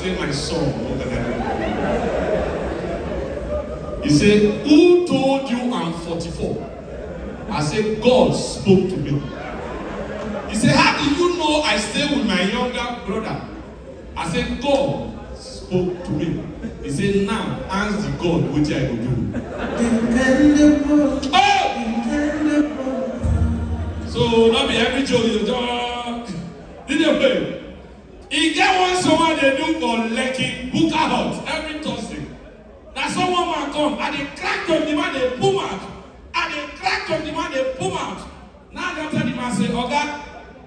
say, my son, what can I do? He said, who told you I'm 44? I said, God spoke to me. He said, how do you know I stay with my younger brother? I said, God spoke to me. He said, now, ask the God what I will do. Dependable. Oh! Dependable. So, not be every joke you talk. Did you play? He get one someone they do for Lekki, Buka Hut, every Thursday. Now someone might come, and they crack on the man, they boom out. And they crack on the man, they boom out. Now after the man say, okay,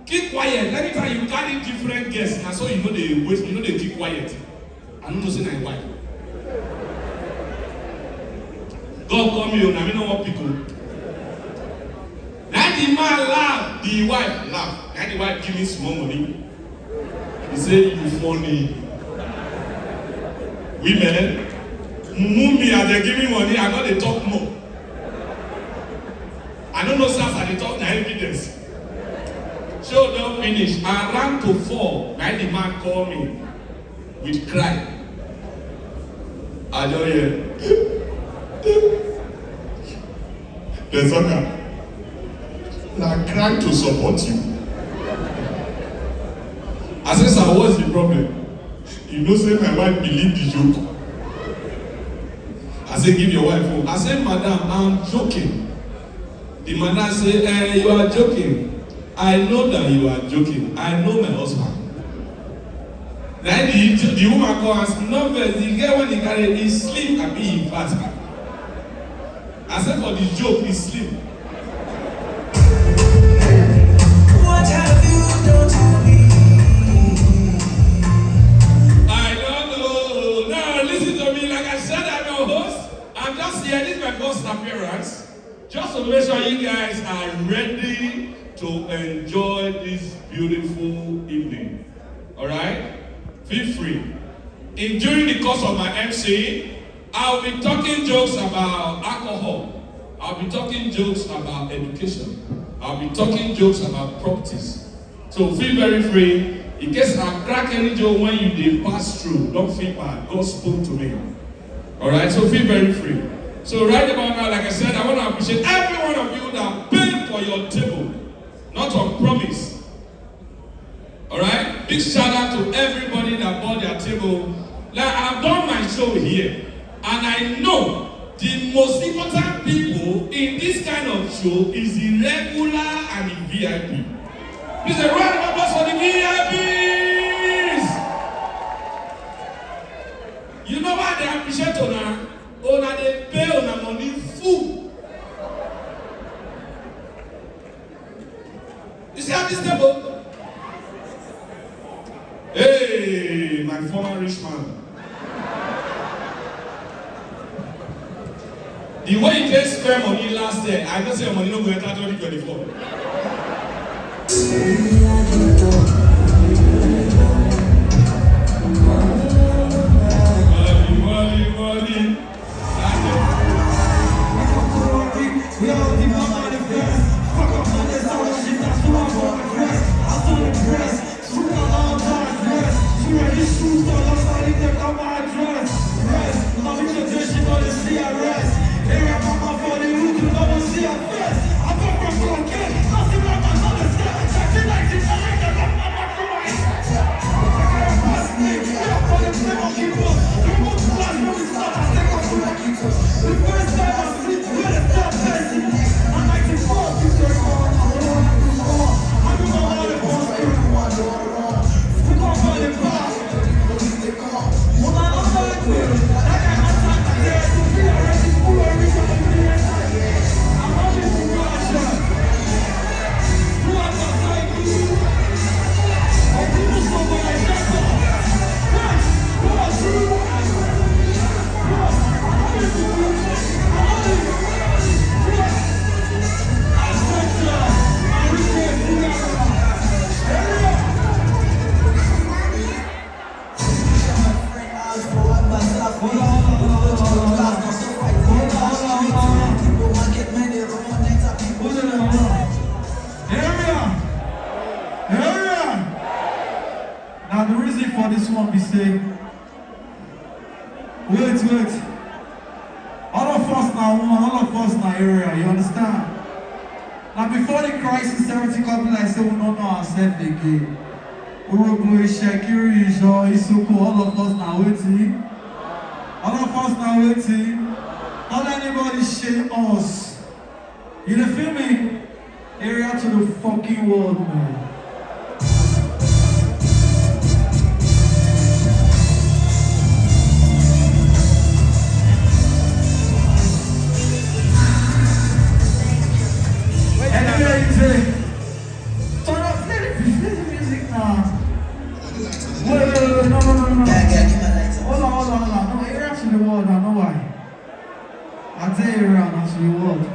keep quiet. Anytime you carry different guests, now so you know they wait, you know they keep quiet. I don't know say na why. God call me on, I mean no what people. Now the man laugh, the wife laugh. Now the wife give me small money. He say you funny. Women, me as they give me money, I got to talk more. I don't know sense I dey talk na evidence. Show don't finish. I ran to 4. Now the man call me with cry. I don't hear. Destalker. Now crying to support you. I said, sir, what's the problem? You know, say my wife believe the joke. I said, give your wife home. I said, madam, I'm joking. The madam said, you are joking. I know that you are joking. I know my husband. Then the woman calls, no, but the girl when he carry, he sleep and be fast. I said, for the joke, he sleep. What have you done to me? I don't know. Now listen to me. Like I said, I'm your host. I'm just here. This is my first appearance. Just to make sure you guys are ready to enjoy this beautiful evening. Alright? Feel free. During the course of my MC, I'll be talking jokes about alcohol. I'll be talking jokes about education. I'll be talking jokes about properties. So feel very free. In case I crack any joke when you did pass through, don't feel bad. God spoke to me. Alright? So feel very free. So right about now, like I said, I want to appreciate every one of you that paid for your table. Not on promise. Alright? Big shout out to everybody that bought their table. Like I've done my show here. And I know the most important people in this kind of show is the regular and the VIP. Please a round of applause for the VIPs! You know why they appreciate Ona? Ona they pay Ona money full. You see how this table? Hey, my former rich man. The way you just spend money last year, I don't say money no go enter 2024. Warri. We all the man on the best. Fuck up on this all shit, that's who I'm on the press. I saw the press, shoot all on dress. She ready to shoot all on body, take on my dress. Rest, love the tradition on the CRS. Here I'm on my body, who can never see a face. I come from broken, nothing like my mother said. Check like this, I like that, I'm not from my head. I can't pass me, I'm for the flame of people. The most class when we start, I take off to my people. The first time I sleep, where the start passing me. I'm like the fuck, you say, oh, I don't want to do more. I do not want to boss, everyone do it wrong. We can't find it back. When I don't know it, I can't attack my dad to be already full of reason to be inside. I'm only to Russia. Do I not like you? And people so when I shut up. Hey, go on, true. Now the reason for this one be say Wait. All of us now one, all of us now area, you understand? Now before the crisis, Satirical be like say we don't know ourselves again. Urugu, Shakiri, Isoko, all of us now waiting. All of us now waiting. Don't anybody shame us. You know, feel me? Area to the fucking world, man. Anyway, turn up, play the music now. Wait, no. Hold on. No, area to the world, I know why. I tell you around to the world.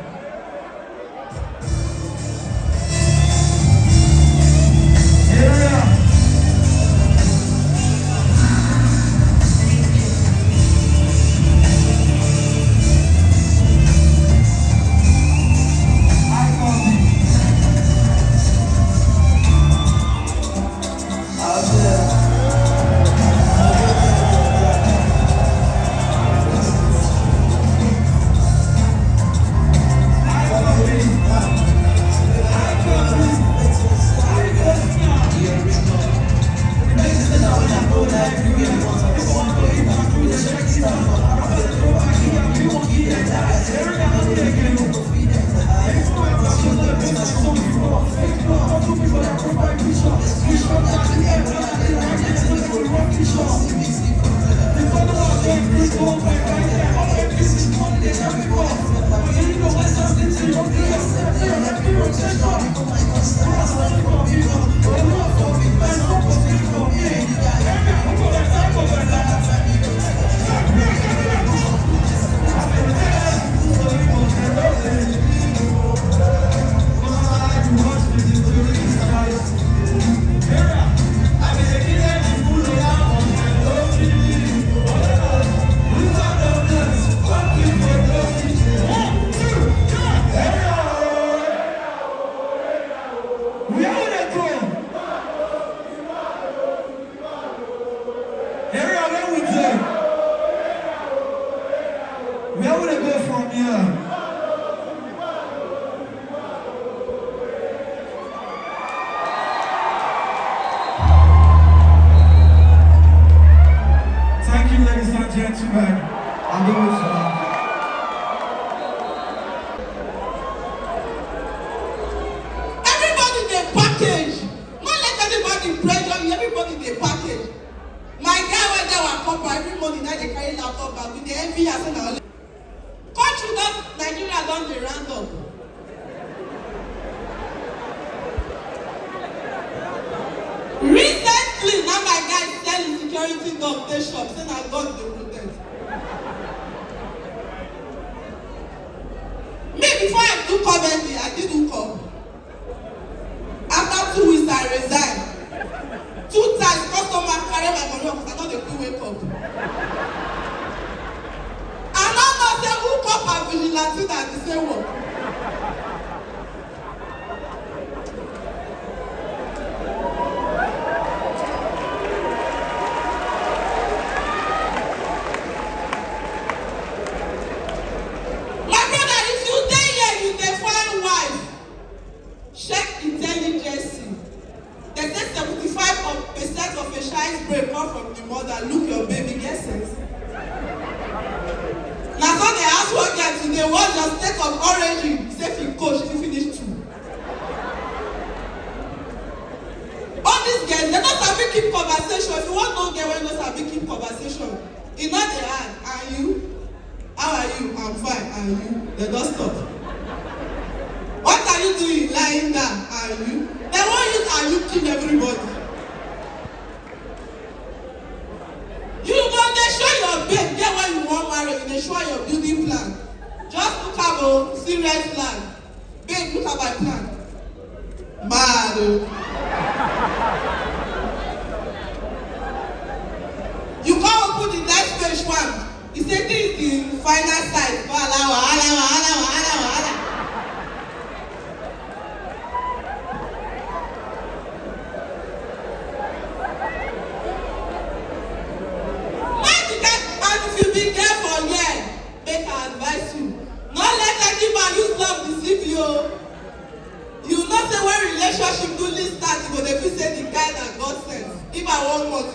If you be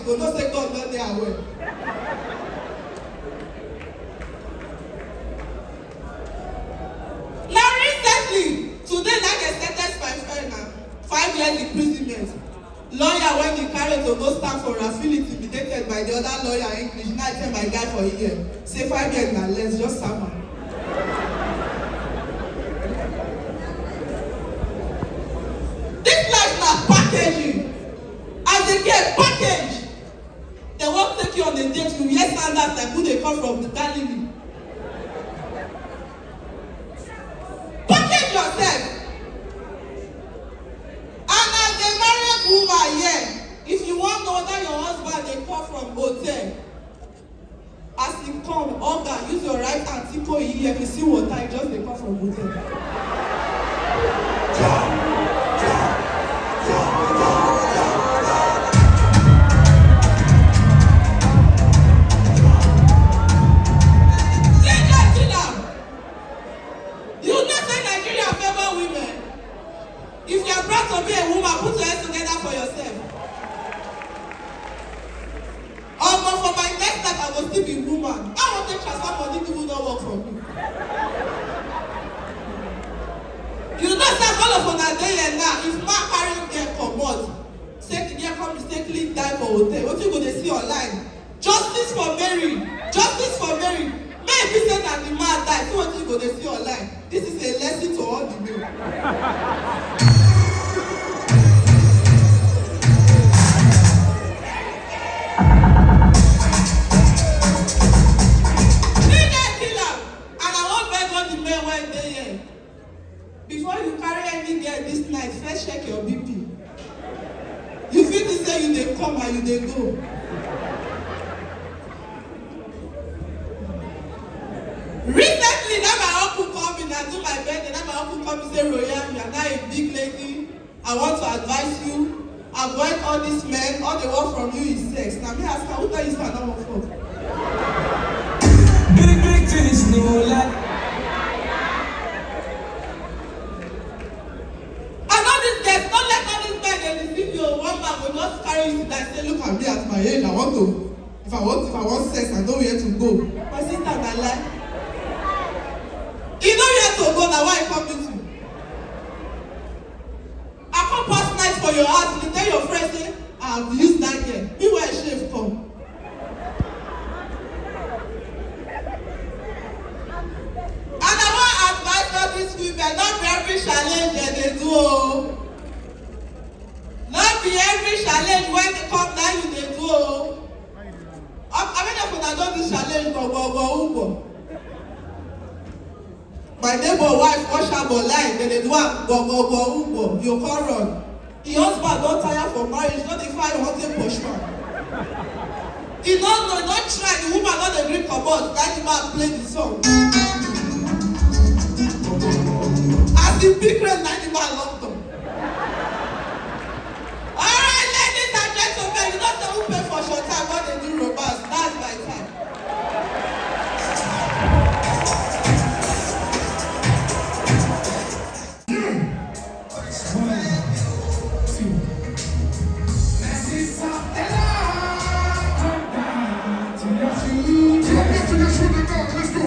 go not say God not there away. Now recently, today like I sentenced my friend now, 5 years imprisonment. Lawyer when he carried to go stand for affiliate intimidated by the other lawyer English. Now I tell my guy for a year, say 5 years now less, just summer. This life now packaging. As they get packaged, they won't take you on a date with wear sandals like who they come from the Galilee. Package yourself. And as a married woman here, if you want to know whether your husband they come from hotel, as he come, Olga, use your right hand, Tiko here. If you see water, you just they come from hotel. If you are proud to be a woman, put your hands together for yourself. But for my next life, I will still be a woman. I want to transfer money to not work for me. You know, say all of on a day and now, if man carry get commode, say the girl come mistakenly die for hotel. What you gonna see online? Justice for Mary. Justice for Mary. Maybe say that the man die. See what you gonna see online. This is a lesson to all the men. Before you carry any girl this night, first check your BP. You feel to say you dey come and you dey go. Recently, that my uncle come in and do my birthday. That my uncle come and say, Royal, you are now a big lady. I want to advise you. Avoid all these men. All they want from you is sex. Now me ask her, who tell you stand up for? Big things, no like. One man will not carry you and say, look at me at my age, I want to. If I want sex, I know where to go. My sister na lie. You know where to go, now why you come with you? I come pass night for your house, you tell your friend, say, I've used that girl. Me where shave come. And I want to advise all these women, not be every challenge that they do. Not be every challenge when they come down you they do. I mean if I don't do challenge go. My neighbor wife wash her but line, then they do go. You can't run. The husband don't tire for marriage, not the fire want to push man. He don't try, the woman not the drink about, that the man play the song. As the big red, that the man locked up. Alright, ladies and gentlemen, you don't say who pay for short time when they do romance. That's my time. Let's go.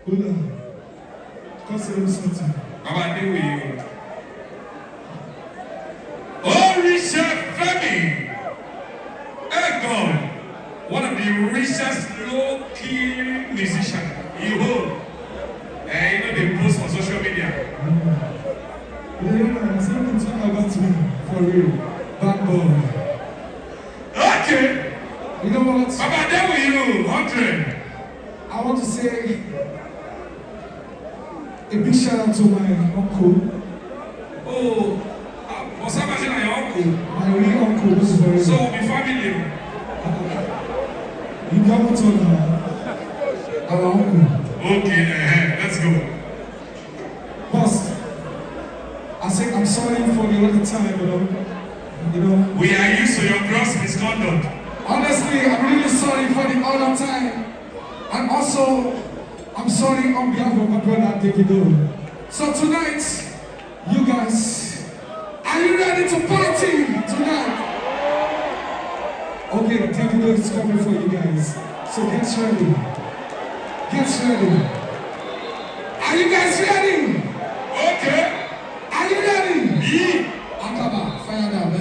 Hold on. Consider something. Baba, there we OritseFemi. Hey God, one of the richest low-key musicians. You know they post on social media. Yeah, something to talk about me for real. Bad boy. Okay. You know what? Baba, there we you, 100. I want to say a big shout out to my uncle. Oh, what's up, your uncle? My real uncle was very. So we'll be family. You come to our uncle. Okay, let's go. Boss, I say I'm sorry for the other time, you know. We are used to your gross misconduct. Honestly, I'm really sorry for the other time. And also, I'm sorry on behalf of my brother Davido. So tonight, you guys, are you ready to party tonight? Okay, Davido is coming for you guys. So get ready. Get ready. Are you guys ready? Okay. Are you ready? Yeah. Akaba, fire down.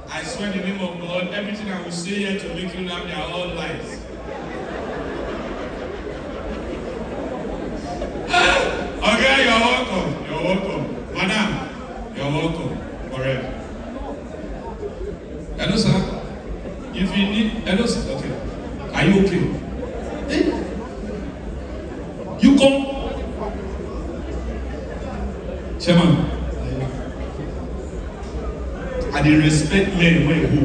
I swear in the name of God, everything I will say here to make you laugh, they are all lies. Okay, you're welcome. You're welcome. Madam, you're welcome. Correct. Hello, sir. If you need... Hello, sir. Okay. Are you okay? Eh? You come. Chairman. I dey respect men when who.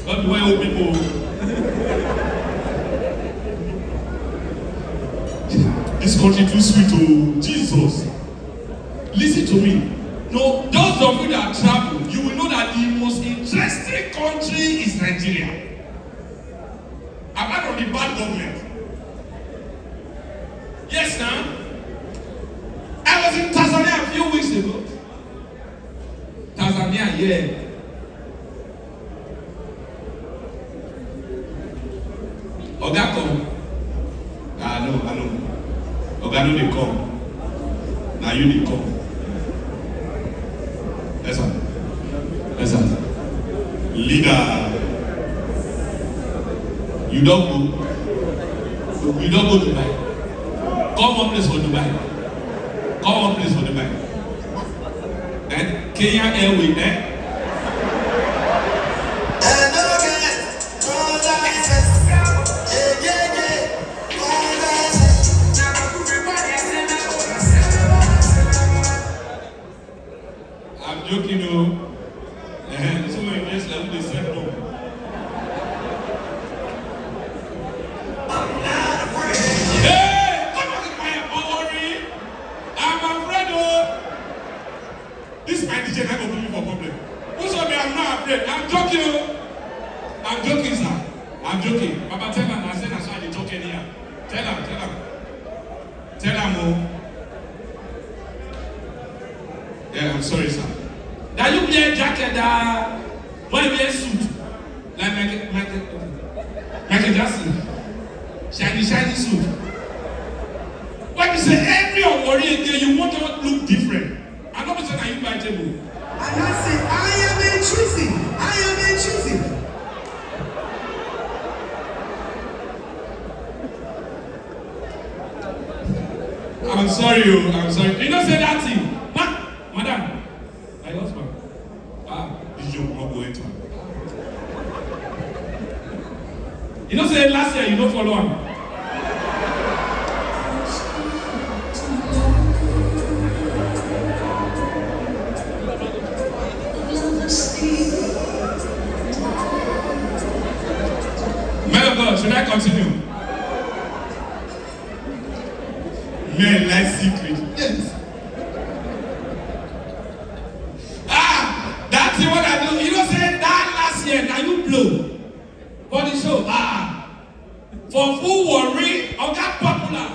Not the way old people. This country too sweet, oh Jesus. Listen to me. No, those of you that travel, you will know that the most interesting country is Nigeria. Apart from the bad government. Yes, now. I was in Tanzania a few weeks ago. Tanzania, yeah. Oga come. I know. Oga no dey come. Now you dey come. Listen. Leader. You don't go to Dubai. Come one place for Dubai. And Kenya Airways, eh? I'm joking, no. So many years later, they said no. Hey, come on, Warri. I'm afraid, oh. This my DJ never put me for problem. Most of me, I'm not afraid. I'm joking, sir. I'm joking. Papa tell me, I said that's why they talking here. Tell him, oh. Yeah, I'm sorry, sir. That you wear a jacket that why you wear a suit? Like Michael Jackson. Shiny suit. When you say every Warri again, you want to look different. I'm not saying that you buy table. And I say, I am a choosy. I'm sorry. You don't say that thing. Madam, my husband. This joke will not go into. You don't say last year, you don't follow him. Man of God, should I continue? Men like secret. Yes. That's what I do. You don't say that last year, now you blow. For the show. For full Warri, I got popular.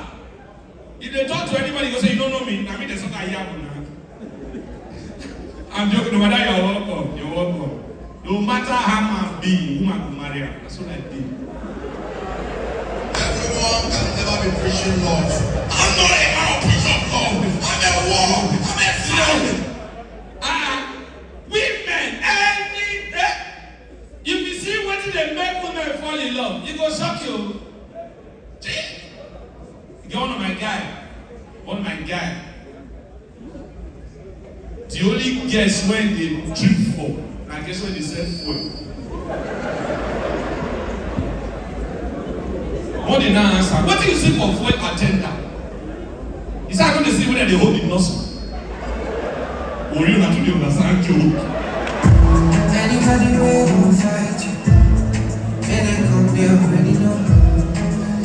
If they talk to anybody, you go say, you don't know me. I mean, there's something I hear. I'm joking, no matter you're welcome. No matter how man be, woman will marry her. That's what I did. Everyone can never be preaching laws. I'm not a mouthpiece of law. I'm a war. I'm a flag. Women, any day. If you see what they make women fall in love, it go shock you. You one of my guy. The only guess when they drip for, I guess when they sell fuel. What did I answer? What do you say for fuel attendant? Is that going to see whether they hold the nozzle? Or you not to understand joke? Anybody will fight you. When I come, they already know.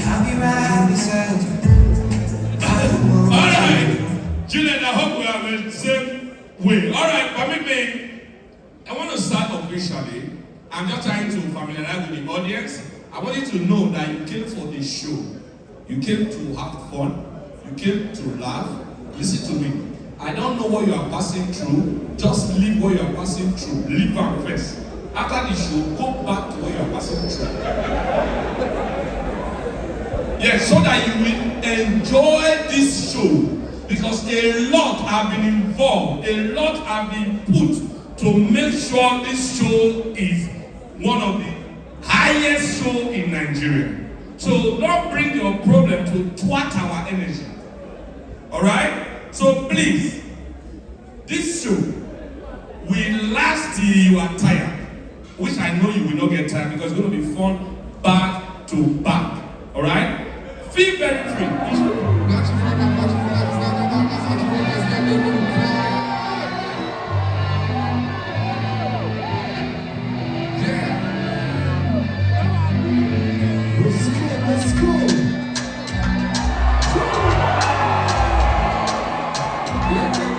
I'll be right beside you. Alright, Julian, I hope we are the same way. Alright, permit me. I want to start officially. I'm just trying to familiarize with the audience. I want you to know that you came for this show. You came to have fun. You came to laugh. Listen to me. I don't know what you are passing through. Just leave what you are passing through. Leave them first. After the show, go back to what you are passing through. Yes, so that you will enjoy this show. Because a lot have been involved. A lot have been put to make sure this show is one of the highest show in Nigeria. So don't bring your problem to thwart our energy. Alright? So please, this show will last till you are tired. Which I know you will not get tired because it's going to be fun back to back. Alright? Feel very free. Let's go. Yeah.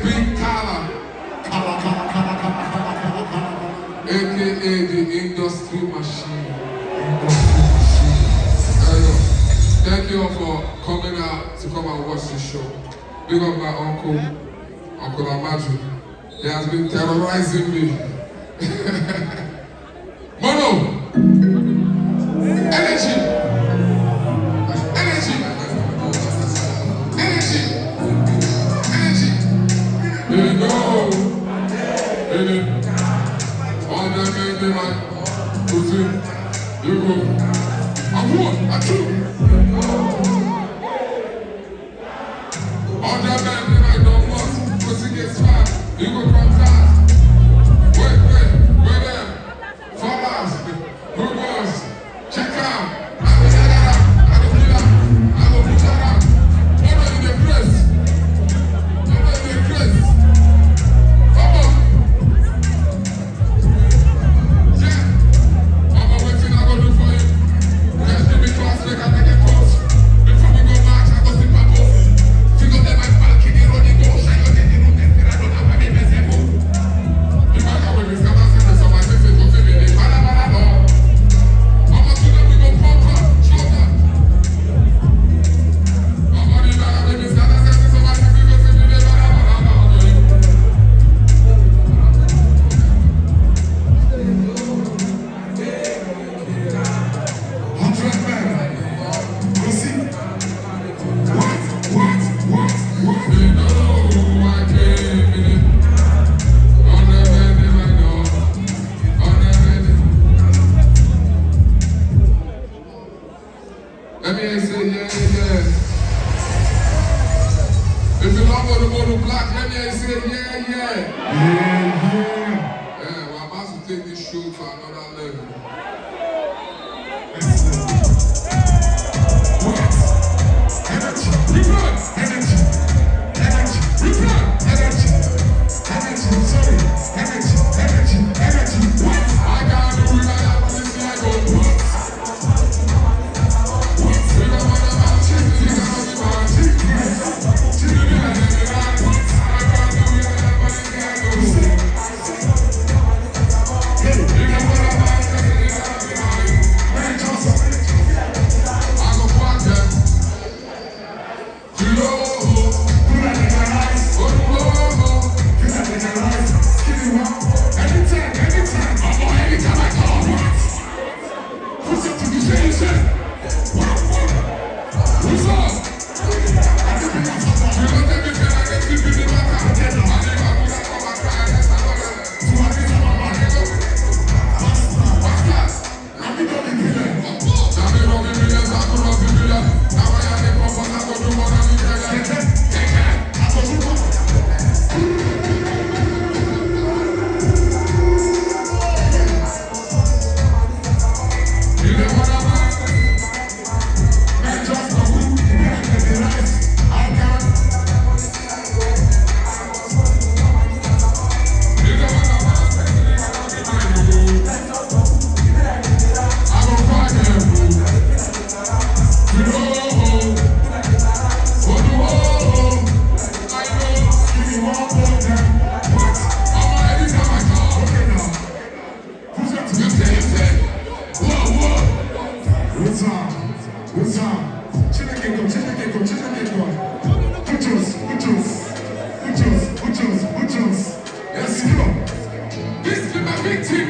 Big Kala, aka the industry machine. Thank you all for coming out to come and watch this show. Big up my uncle Amaju. He has been terrorizing me. Mono! Energy! Energy! Energy! Energy! Here you go! All that baby man, who's in? Here you go. I'm one, I'm two. All that baby man don't want, pussy gets fat. You go come fast. Wait there. Follows. Who goes? Check out. I go put that out. Never in the press. Come on. Yeah. Mama, waiting, I go do for you. Just give me class, make I take a pose. Before we go back, I go see Papa. Figure them my back in the road, you go. Shine your head in the room, I don't have any message. You might have with me, some of them, some of them, some of them, Mama, to them, we go pop up, shoulder. Mama, you might have with me, some of them, some of them, some of them, let me say yeah. If you love the model black, let me say yeah. Yeah, we're about to take this show to another level. This is my big team,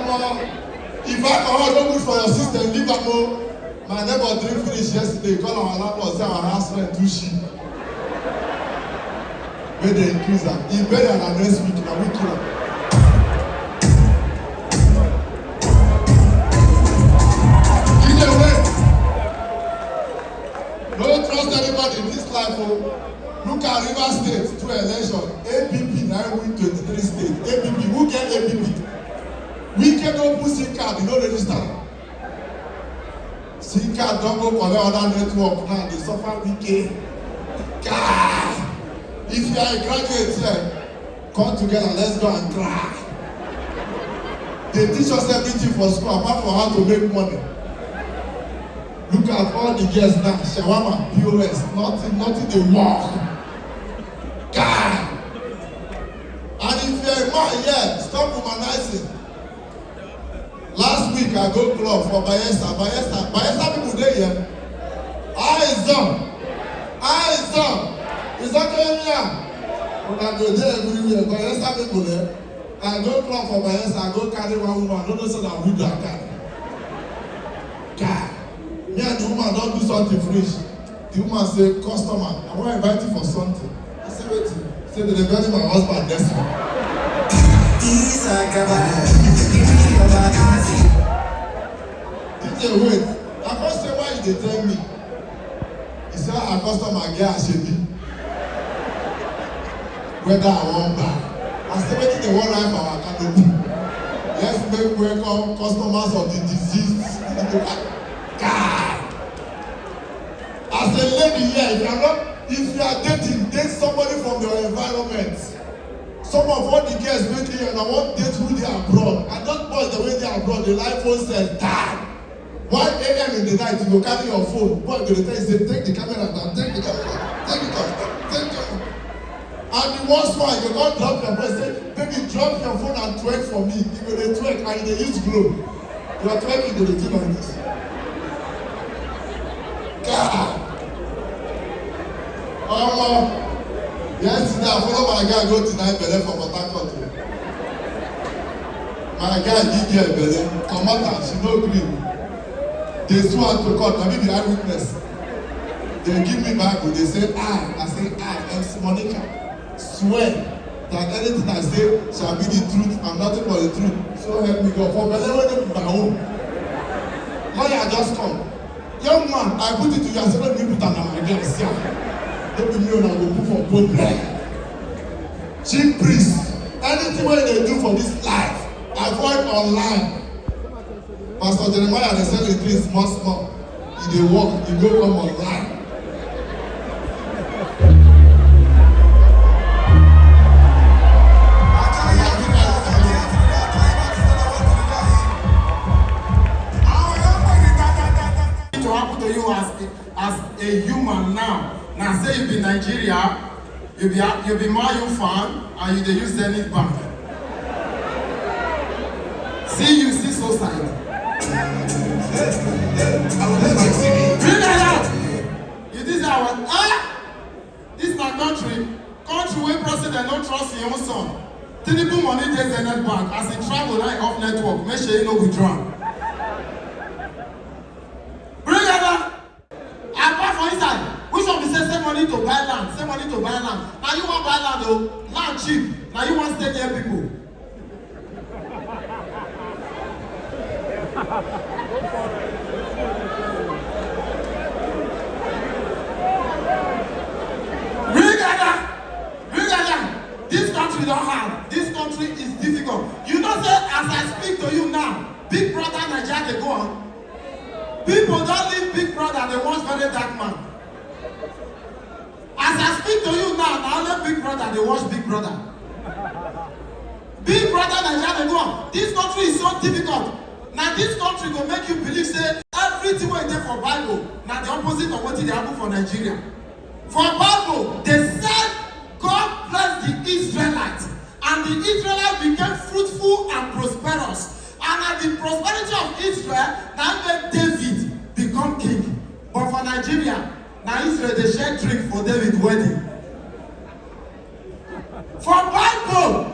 If alcohol don't good for your system, leave am o. My neighbor drink finish yesterday, call our landlord say our house rent too cheap. Make they increase am. He better than next week, na we kill am. Don't trust anybody in this life. Oh. Look at Rivers State, 2 election. APP now win 23 states. APP, who get APP? We cannot put SIM card, you know register. SIM card don't go collect other network now, they suffer weekend. God! If you are a graduate here, come together, let's go and cry. They teach us everything for school, apart from how to make money. Look at all the girls now, shawarma, POS, nothing they walk. God! And if you're a man here, stop womanizing. Last week I go club for Bayelsa people there here. Eyes on. It's okay here. When I go there everywhere, Bayelsa people there. I go club for Bayelsa, I go carry one woman, I don't know so that who do I carry. God. Me and the woman don't do something fresh. The woman say, customer, I want to invite you for something. I say, wait. Say, they bury my husband next week. DJ, wait. I can't say why you dey tell me. He said, our customer get Ashebi. Whether I want buy. I said, wait, they want life for our canopy. Let's make welcome customers of the disease. God. As a lady here, if you are dating, date somebody from your environment. Some of what the girls make here, and I want date who they are abroad. And those boys, the way they are abroad, the life phone says, die. 1 a.m. in the night, you go carry your phone. Boy, go to tell you, say, take the camera down, take the camera, take it down, take it down. And the worst one, you go drop your phone, say, baby, drop your phone and twerk for me. You go to twerk and you use glow. You are twerking, you go to do like this. God. Yesterday I follow my guy go to night belle for Port Harcourt. My guy give her belle, come out and she no gree. They sue her to court, na me be eyewitness. They give me Bible, they say I say MC Monica, swear that anything I say shall be the truth and nothing but the truth. So help me God. For belle wey no be my own. Lawyer just come. Young man, I put it to you, I said, let me put an my guys here. Don't be me on, I will put for both bread. Cheap priest, anything what they do for this life, avoid online. Pastor Jeremiah, they sell the things small. If they walk, you go come online. To happen to you as a human now. Now say you be Nigeria, you be Mayu fan, and you dey use Zenith Bank. See you see society. Bring that out. You this our this na country where president don't trust him own son. Tinubu money dey Zenith Bank as he travel like off network. Make sure you no withdraw. Bring that out. Apart from inside. Which one be say send money to buy land? Send money to buy land. Now you want buy land though, land cheap. Now you want stay near people. Regather. This country don't have. This country is difficult. You know say as I speak to you now, Big Brother Nigeria they go on. People don't leave Big Brother, they watch very dark man. As I speak to you now, now only Big Brother, they watch Big Brother. Big Brother Nigeria, they go on. This country is so difficult. Now this country will make you believe, say, everything we there for Bible, now the opposite of what they happen for Nigeria. For Bible, they said, God blessed the Israelites, and the Israelites became fruitful and prosperous. And at the prosperity of Israel, now made David become king. But for Nigeria, now Israel they share drink for David wedding. For Bible,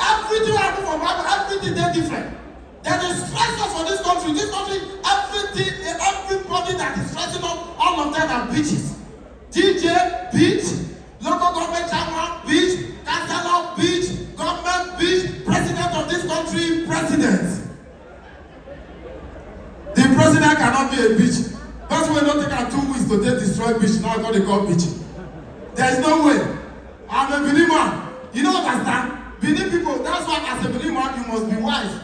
everything happen for Bible, everything they different. There is stressors for this country. This country, everything, everybody that is stressing up, all of them are bitches. DJ, bitch. Local government chairman, bitch. Councillor, bitch. Government, bitch. President of this country, president. The president cannot be a bitch. That's why don't take her 2 weeks to destroy bitch. Now God they call bitch. There is no way. I'm a Benin man. You don't understand? Benin people, that's why as a Benin man, you must be wise.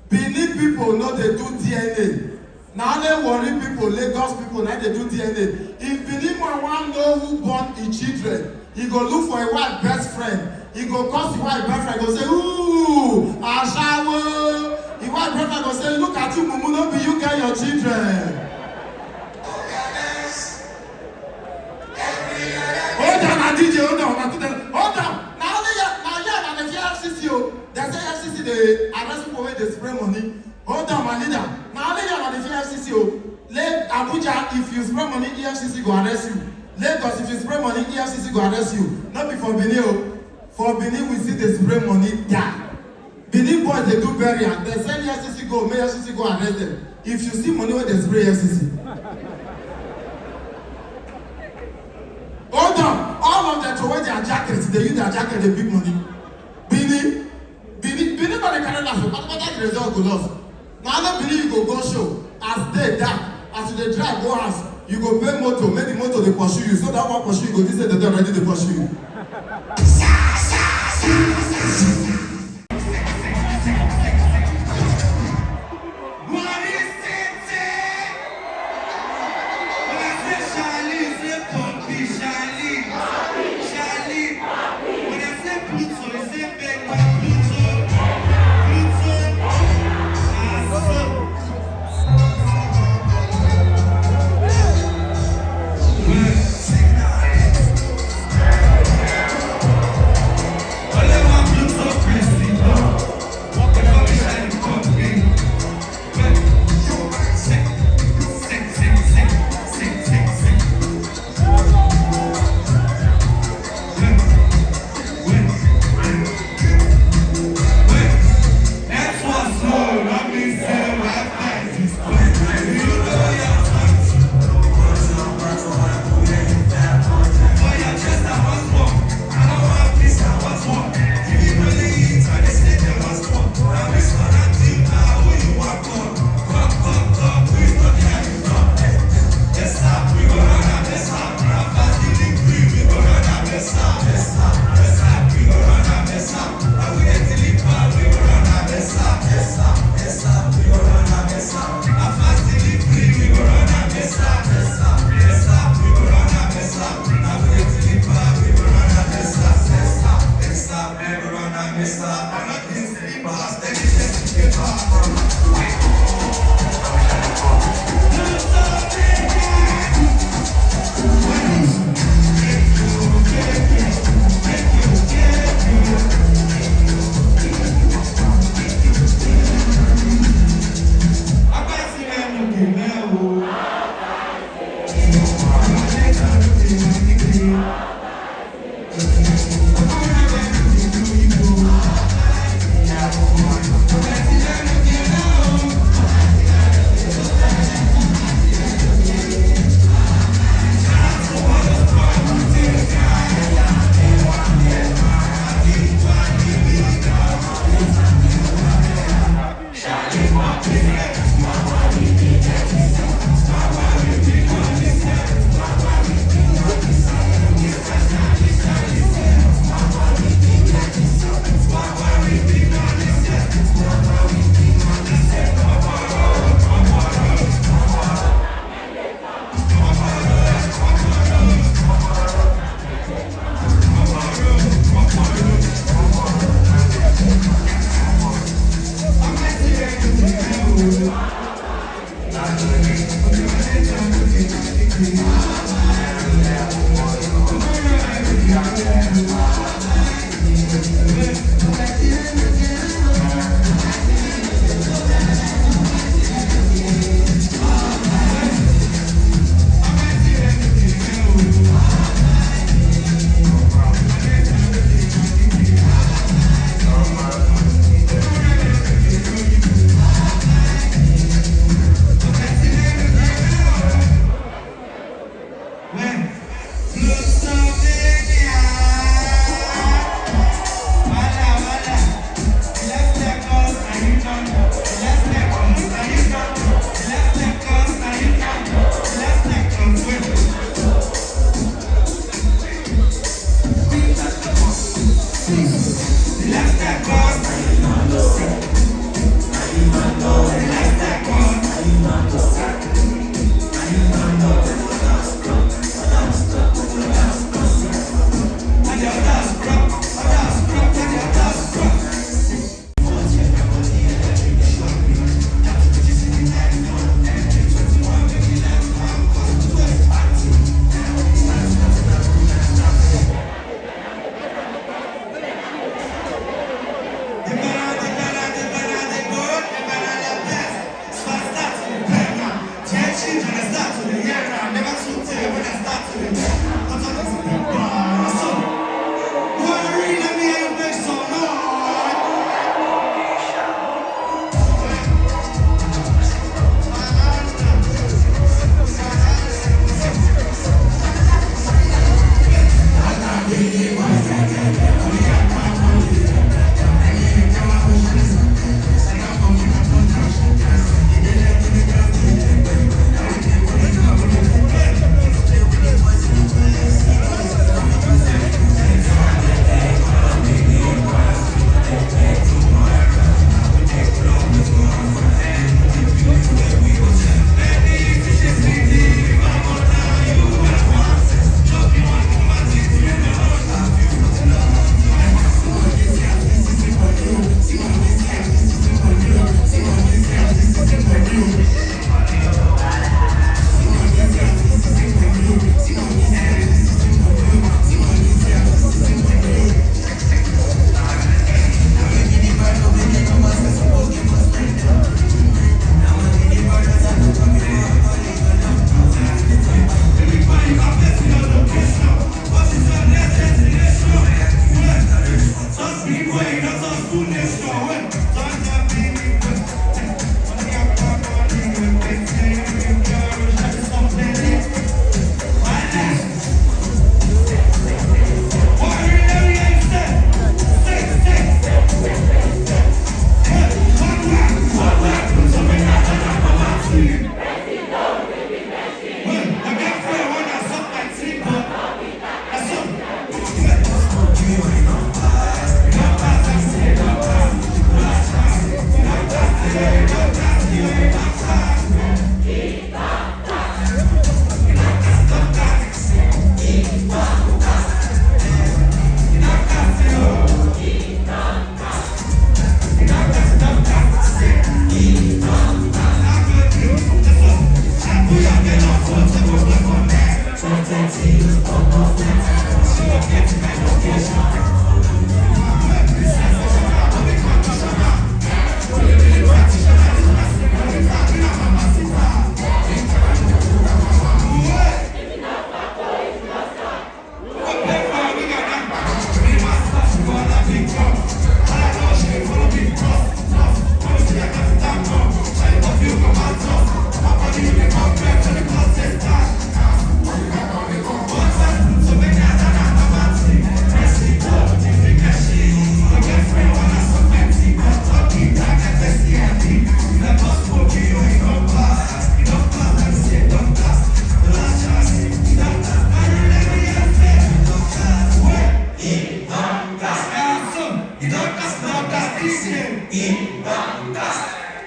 Benin people know they do DNA. Now they Warri people, Lagos people, now they do DNA. If Benin man want to know who born his children, he go look for a white best friend. He go call the white best friend, go say, ooh, Ashawo. The white best friend go say, look at you, Mumu, no be you get your children. Hold on, DJ, hold on, hold on. Now the FCC, they say FCC, they arrest people when they spray money. Hold on, my leader. Now the FCC, let Abuja, if you spray money, EFCC go arrest you. Lagos, if you spray money, EFCC go arrest you. Not before Benin. For Benin, we see the spray money die. Benin boys, they do burial. They send EFCC go, may EFCC go arrest them. If you see money when they spray EFCC. Hold on, all of them throw away their jackets. They use their jacket, they big money. Benin, but they cannot last. But that result go lost. Now I don't believe you go show. As they die, as they drive go house, you go pay motor, make the motor they pursue you. So that one pursue you, go this say they already they pursue you. All I want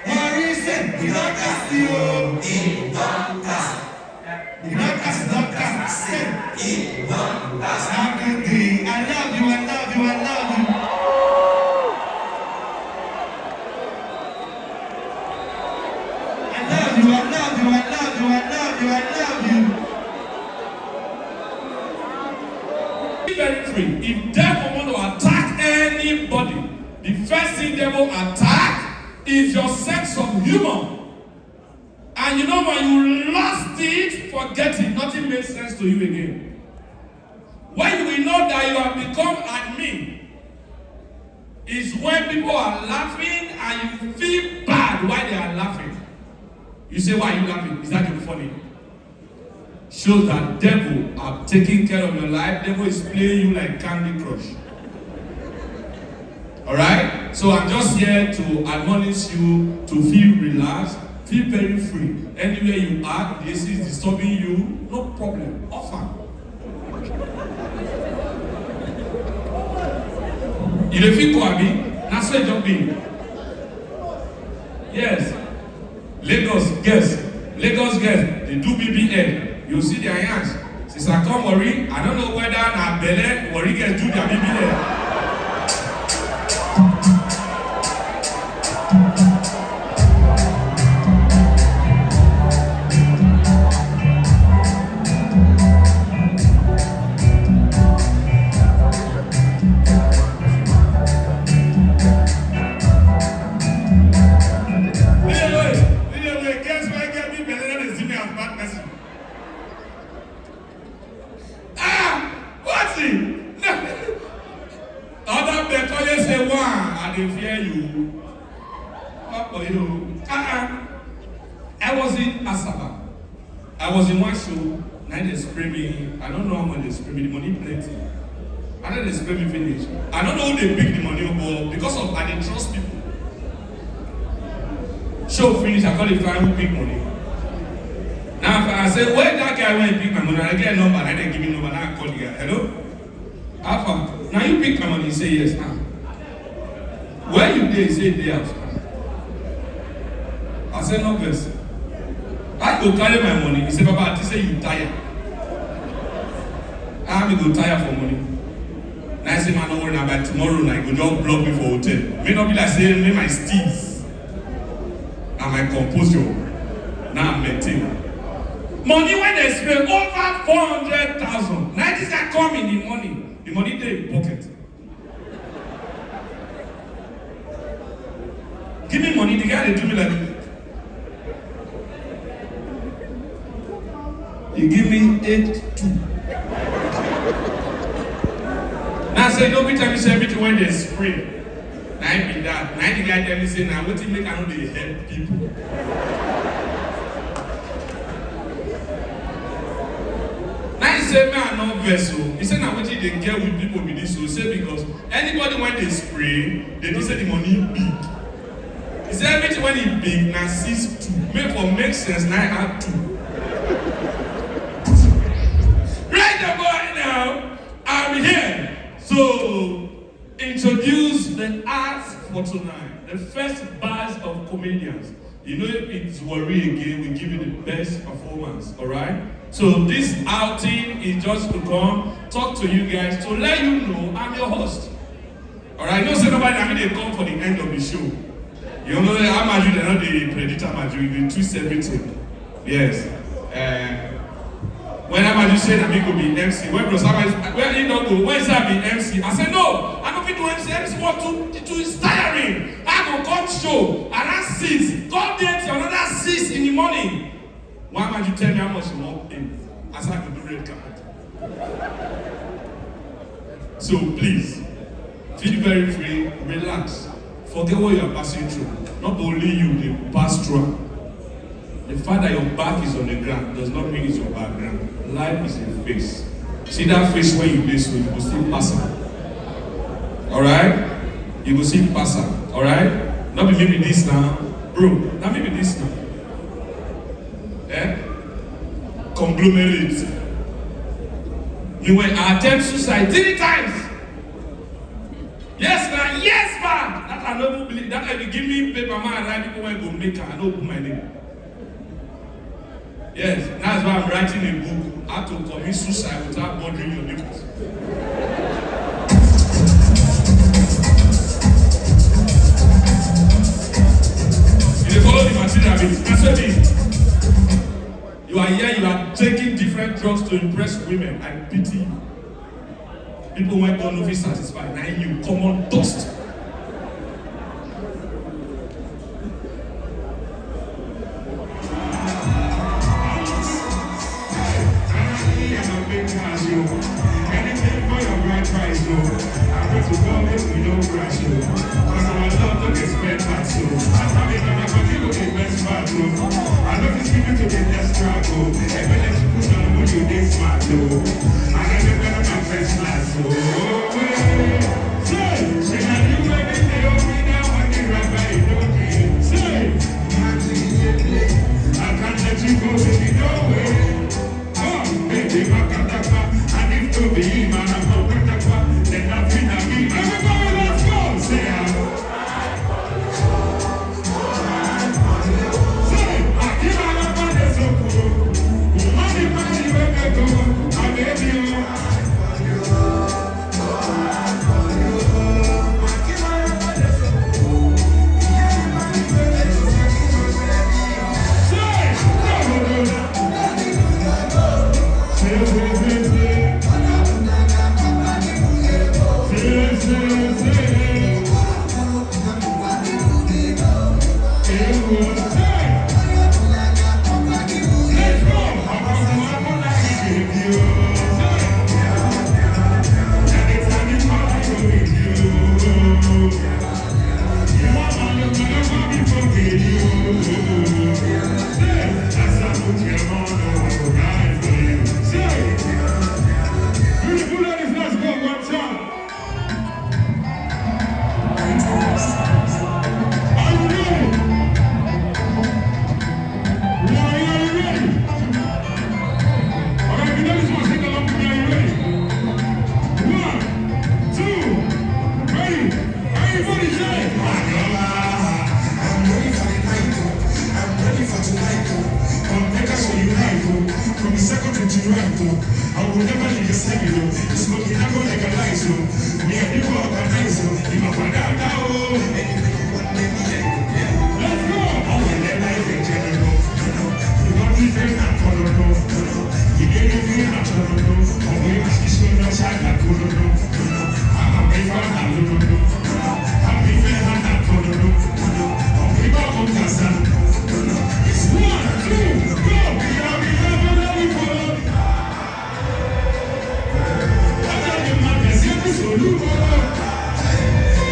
Warri said, we don't cast you. We don't cast, don't cast. Said, I love you, I love you, I love you. I love you, I love you, I love you, I love you, I love you. Very free. If devil want to attack anybody, the first thing devil attack is your sense of humor. And you know when you lost it, forget it. Nothing makes sense to you again. When you will know that you have become admin, is when people are laughing and you feel bad while they are laughing. You say, why are you laughing? Is that funny? Shows that devil are taking care of your life. Devil is playing you like Candy Crush. Alright? So I'm just here to admonish you to feel relaxed, feel very free. Anywhere you are, this is disturbing you, no problem. Offer. You don't feel Kwabi? That's why jump in. Yes. Lagos girls, they do BBL. You see their hands. Since I come Warri, I don't know whether na belle Warri girls do their BBL. Guess why get me belle and they see me as bad person. Other better you say one, and they fear you. I was in Asaba. I was in one show. Now they spray me. I don't know how much they spray me. The money plenty. And then they spray me finish. I don't know who they pick the money up, but because of I didn't trust people. Show finish. I call the friend who pick money. Now I say, where that guy went to pick my money? I get a number. And then give me number. Now I call the guy. Hello. Alpha, now you pick my money, you say yes. Where you there, you say there. I say no verse. I go carry my money. He say, Papa, I say you tired. I go tired for money. Now I say, man, don't worry now, by tomorrow night, go just block me for hotel. May not be like saying, me my steeds and my composure. Now I'm maintain. Money when they spend over 400,000. Now this guy come in the money. The money they in pocket. Give me money, the guy they do me like he give me 8-2. Now I say, don't be telling me say everything when they spray. Now I be that. Now the guy tell me say, now what you make I know they help people. Now he say, man, no vessel. He said, now what they get with people with this? So he said, because anybody when they spray, they don't say the money big. He said, everything when it big, now 6-2. Make for make sense, now I add 2. Right about now, I'm here. So, introduce the arts for tonight. The first bars of comedians. You know, if it's Warri again, we give you the best performance, alright? So this outing is just to come, talk to you guys, to let you know I'm your host. Alright, no say nobody, I mean they come for the end of the show. You know, I'm Maju, they're not the predator Maju, they twist everything. Yes. When Maju said I'm going to be MC, when Bro Samuel, where he don't go, when say I be MC, I said no, I don't fit to MC, MC work too is tiring. I go come show, around 6, come there till another 6 in the morning. Why might you tell me how much you want in? As I could do red carpet. So please, feel very free, relax. Forget what you are passing through. Not only you, they pass through. The fact that your back is on the ground does not mean it's your background. Life is a face. See that face when you play so you will still pass out. Alright? You will still pass out. Alright? Not be maybe this now. Bro, not maybe this now. Conglomerate. You will attempt suicide 3 times. Yes, man. Yes, man. That's I don't believe that. If you give me paper, man, I write people when go make it. I don't put my name. Yes, that's why I'm writing a book how to commit suicide without bothering your neighbors. You follow the material. That's what it is. You are here, you are taking different drugs to impress women. I pity you. People who don't feel satisfied. Now you come on dust. Anything for your right price, no. I'm going to go make me no crash, no. Cause our love don't get spent back, so I'm having an opportunity to the best part, no. I love this people to the next track, no. Every let you put on when you this smart, no. I got the better my first class, so say, now you make it, they don't me now when they rap by it, don't be. Say, I can't let you go if you know it. Baby, and if to be man, I'm going to go, then nothing I mean. Everybody, let's go. Say, I give out a money so cool. Money, when I go, I baby,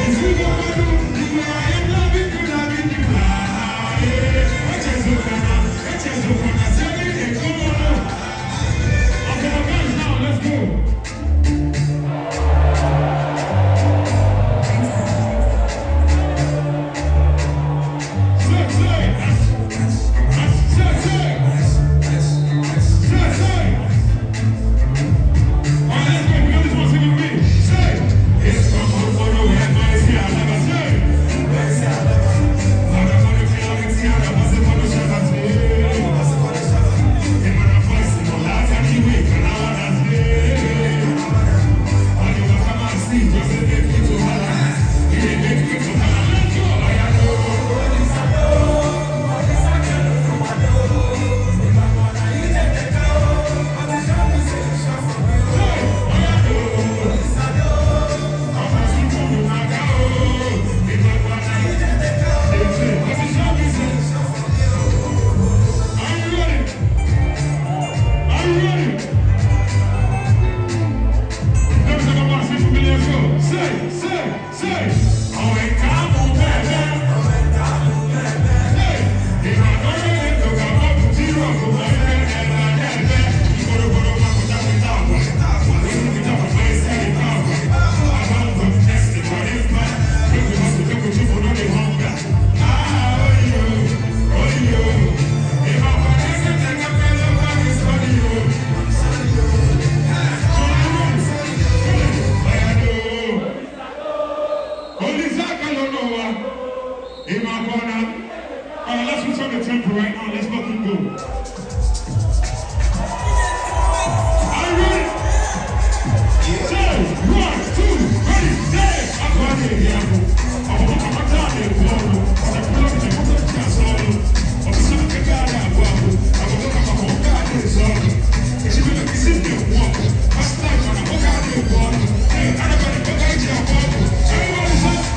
If you In my corner. Let's switch on the tempo right now. Let's fucking go. Are you ready? Say, 1, 2, ready, say. I'm going to get it. I'm going to come down there, boy. I'm going to put up the gas on you. I'm going to get out of boy. I'm going to come on down there, son. It's going to be simple, walk. That's life, man. I'm going to get it, boy. Hey, everybody, go get your boy. Everybody, say.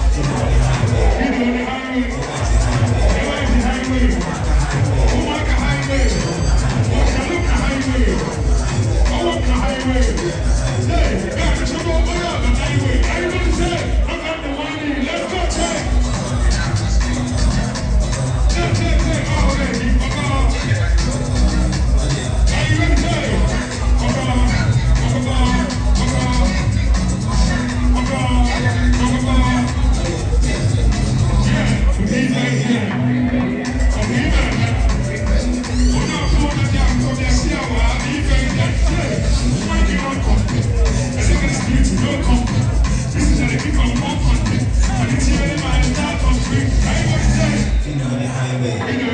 You know the highway. Hey,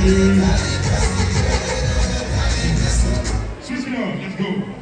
Switch it up, let's go.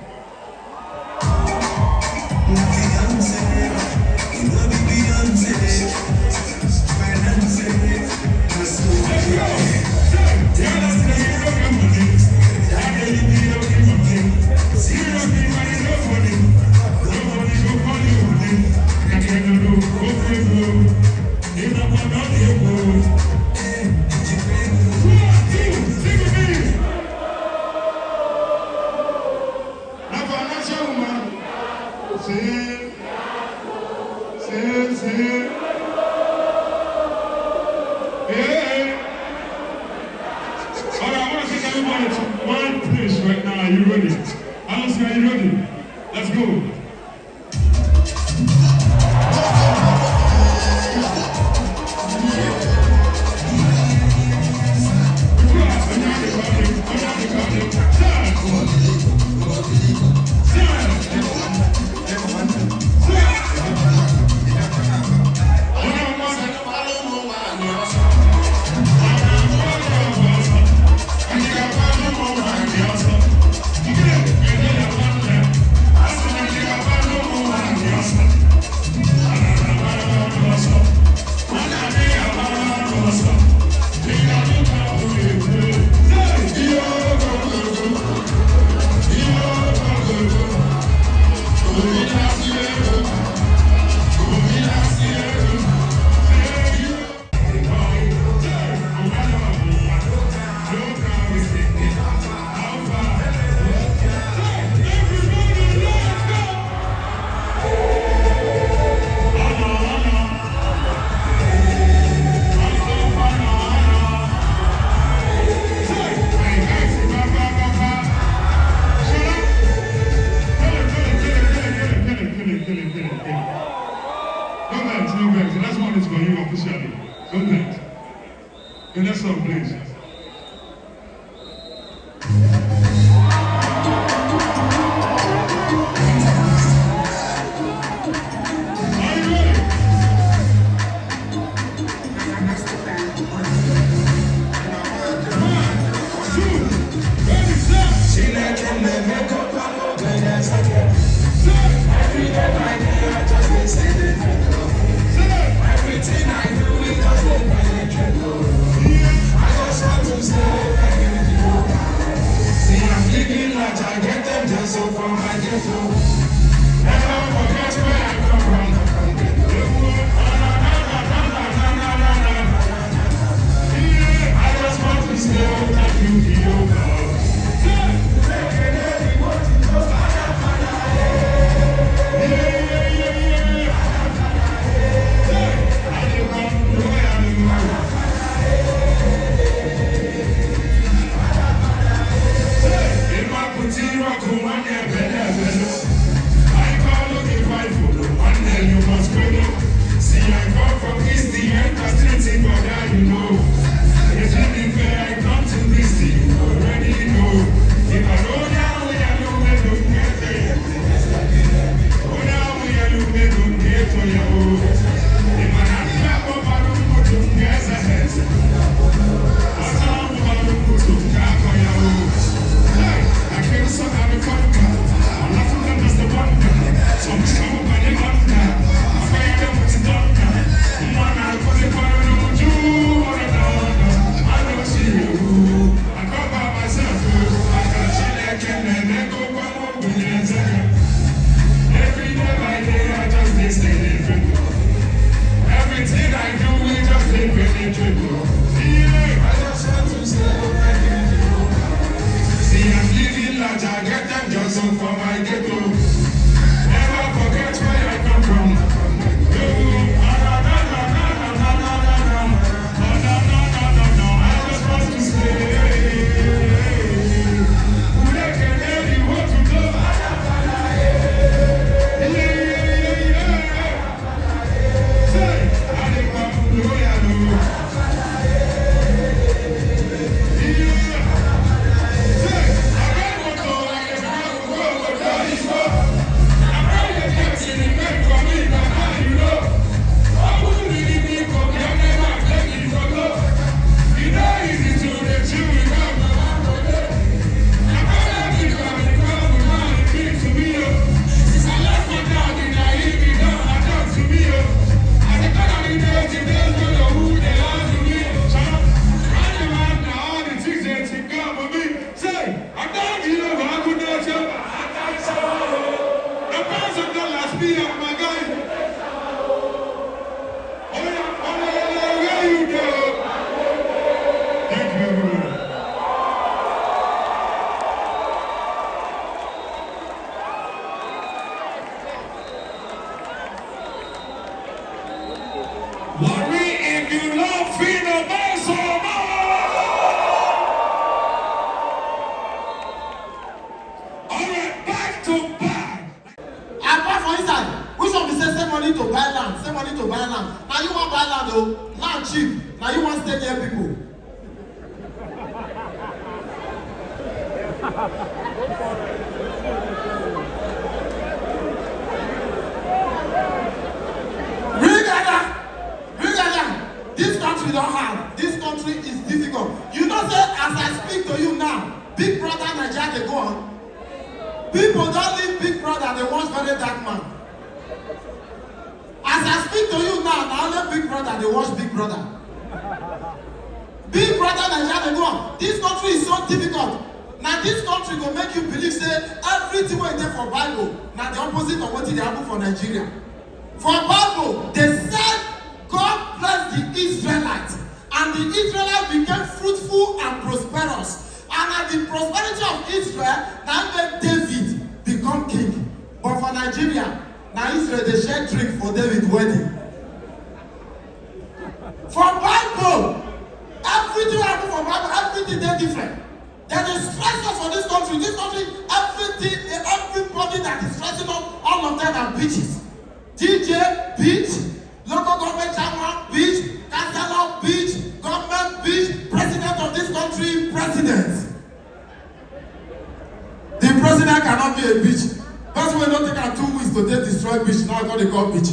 you want to stay near people. This country don't have. This country is difficult. You know, say, as I speak to you now, Big Brother Nigeria they go on. People don't leave Big Brother, they watch Very Dark Man. As I speak to you now, now only Big Brother, they watch Big Brother. Big Brother Nigeria they go on. This country is so difficult. Now this country will make you believe, say, everything wey dey for Bible, now the opposite of what they happen for Nigeria. For Bible, they said God blessed the Israelites, and the Israelites became fruitful and prosperous. And at the prosperity of Israel, now made David become king. But for Nigeria, now Israel they share drink for David wedding. For Bible, everything happen for Bible, everything they different. There is stressors for this country. This country, everything, everybody that is stressing up, all of them are bitches. DJ, bitch. Local government chairman, bitch. Councillor, bitch. Government, bitch. President of this country, president. The president cannot be a bitch. That's why don't take 2 weeks to destroy bitch. Now I got the call bitch.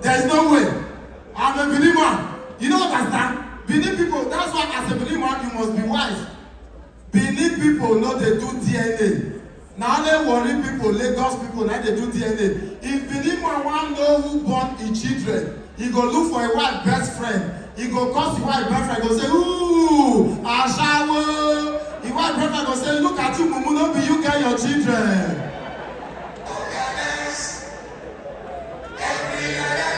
There is no way. I'm a Benin man. You don't understand? Benin people, that's why as a Benin man, you must be wise. Benin people know they do DNA. Now they worry people, Lagos people, now they do DNA. If Benin man want know who born his children, he go look for a white best friend. He go call the white best friend, go say, ooh, Ashawo. The white best friend go say, look at you, Mumu, no be you get your children.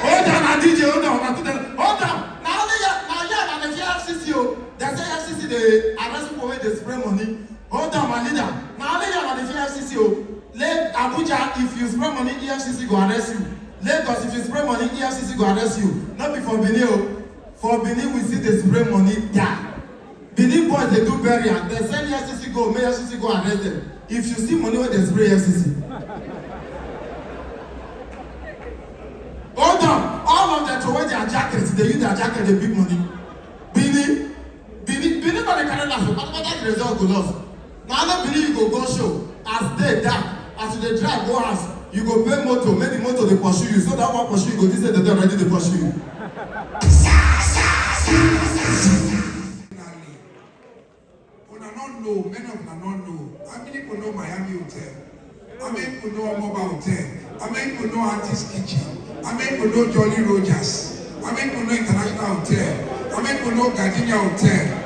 Hold on, DJ, hold on. Now the FCC, they say FCC, they arrest people when they spray money. Hold on, my leader. Now the FCC, let Abuja, if you spray money, EFCC go arrest you. Lagos, if you spray money, EFCC go arrest you. Not before Benin. For Benin, we see the spray money die. Benin boys, they do burial. They send EFCC go, may EFCC go arrest them. If you see money when they spray EFCC. Hold on. All of them to wear their jackets. They use their jacket, they big money. Benin, but they carry last. But the result go lost. Now I believe you go show. As they die, as they drive, go house. You go pay motor, make the motor they pursue you. So that one pursue you, go this say they don't ready to pursue you. Una not know, many of them not know. How many people know Miami Hotel? How many people know Mobile Hotel? How many people know Artist Kitchen? How many people know Jolly Rogers? How many people know International Hotel? How many people know Gardenia Hotel?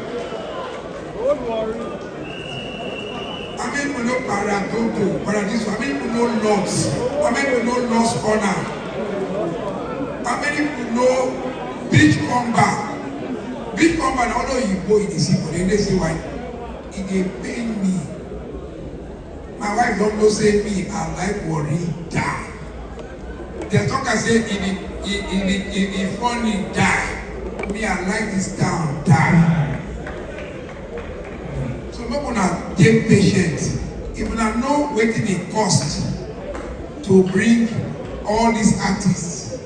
How many people know Paradiso? How many people know Lodge? How many people know Lost Corner? How many people know Beach Combat? Beach Combat, now although you go in the sea, but they say why? It dey pain me. My wife don't know say me, I like Warri die. Destalker say if funny die. Me, I like this town die. So make una dey patient. If una know wetin it cost to bring all these artists,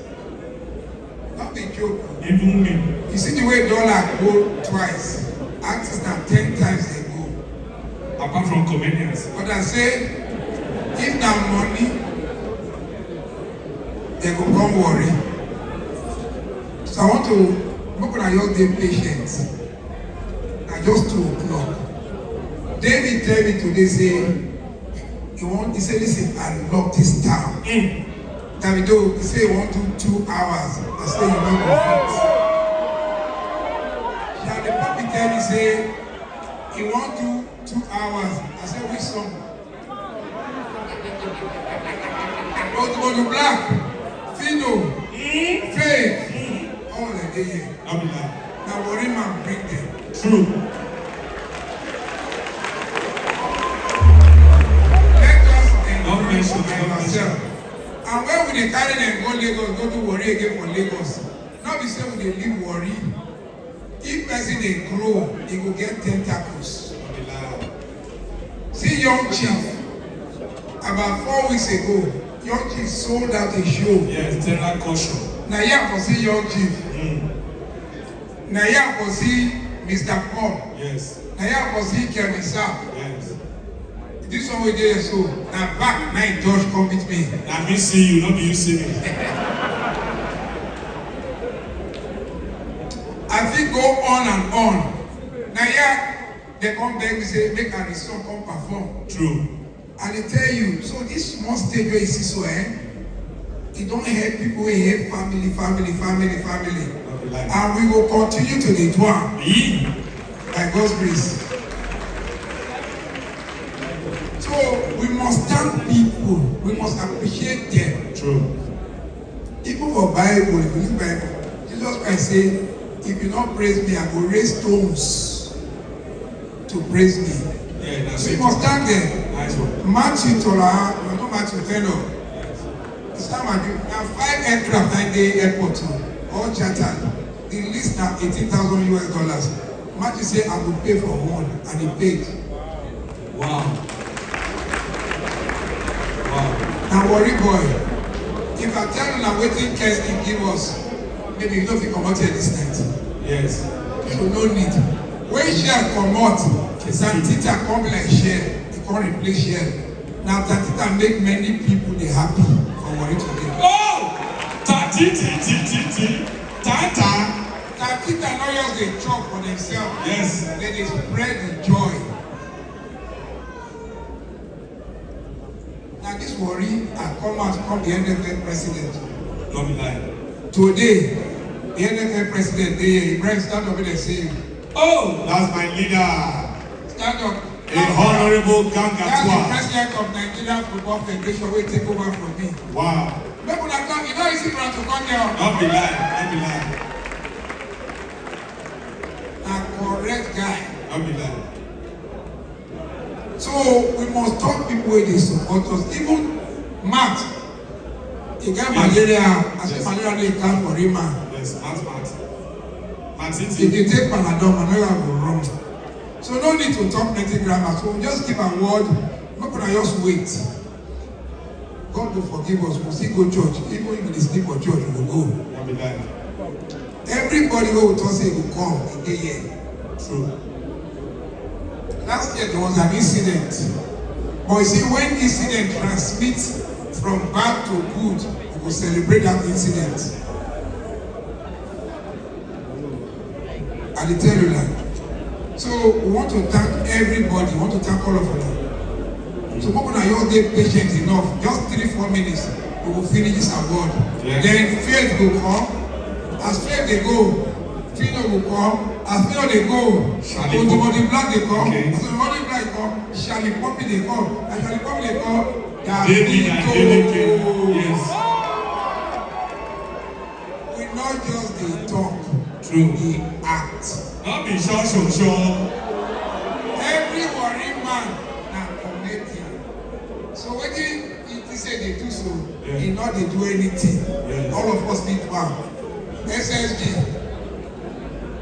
not be joke. Even me. You see the way dollar go twice, artists na 10 times they go. Apart from comedians. But I say, if na money, they go come worry. So I want to make una just dey patient. Na just 2 o'clock. David tell me today say he say listen, I love this town. Davido, he say he want to do 2 hours. I say you no go fit. Shallipopi tell me say he want to 2 hours. I say which song? Old Black, Phyno, Faith, all the day here. Now Warri man bring them. True. Ourselves. And when we dey carry them go Lagos, go to Warri again for Lagos. Not be say we dey leave Warri. If person dey grow, he go get tentacles. See Young Chief. About 4 weeks ago, Young Chief sold out a show. Yes, Satirical show. Now here for see Young Chief. Na ya kosi Mr. Paul. Yes. Na ya kosi Kemisa. Yes. This one we dey so. Na back night George come meet me. Na me see you, not me you see me. I fit go on and on. Na ya they come beg me say make a song come perform. True. And they tell you, so this small stage where you see so it don't help people, we help family. And we will continue to the do am by God's grace. So we must thank people, we must appreciate them. True. Even for Bible, if you read Bible, Jesus Christ say, if you don't praise me, I will raise stones to praise me. Yeah, that's So it. you must thank them. Nice one. Matthew Torah, no Matthew Phyno. It's time I do. Now 5 aircraft at the airport, all chartered. The list now $18,000 US. Matthew said, I will pay for one, and he paid. Wow. Wow. Now Warri boy, if I tell you now waiting Kirsty give us, maybe you don't think about it this night. Yes. So no need. When share come out, Tita come like share, they come replace share. Now Tita make many people they happy for Warri today. Oh! Titi. Tata. Tita not just they chop for themselves. Yes. Then they spread the joy. Now this Warri I come the NFL president. Don't be lying. Today, the NFL president, they bring stand up and they say, Oh, that's my leader. stand up. A honorable That's the Gangatwa. president of Nigerian Football Federation will take over from me. Wow. People that come, you know it's easy to come there. Don't be lying. A correct guy. Don't be lying. So we must talk people where they support us. Even Matt, he got malaria. I say malaria they come for him. Yes, Matt. If you take Panadol, malaria will run. So no need to talk plenty grammar. So we just give a word. Not gonna just wait. God will forgive us. We'll still go church. Even if we sleep for church, we will go. Don't be lying. Everybody who will talk say will come in the year. True. Last year there was an incident. But you see, when incident transmits from bad to good, we will celebrate that incident. I will tell you that. So we want to thank everybody. We want to thank all of you. So people are just get patient enough. Just 3-4 minutes, we will finish this award. Yes. Then faith will come. As faith they go, Phyno will come. As Phyno they go, Shallipopi Black they come. Okay. As Body Black come, Shallipopi they come. As Shallipopi they come, Davido. Yes. We not just they talk, True. we act. Not be sure. Every Warri man na connecting. So what he say they do so, Yeah. he not they do anything. Yes. All of us need one. SSG.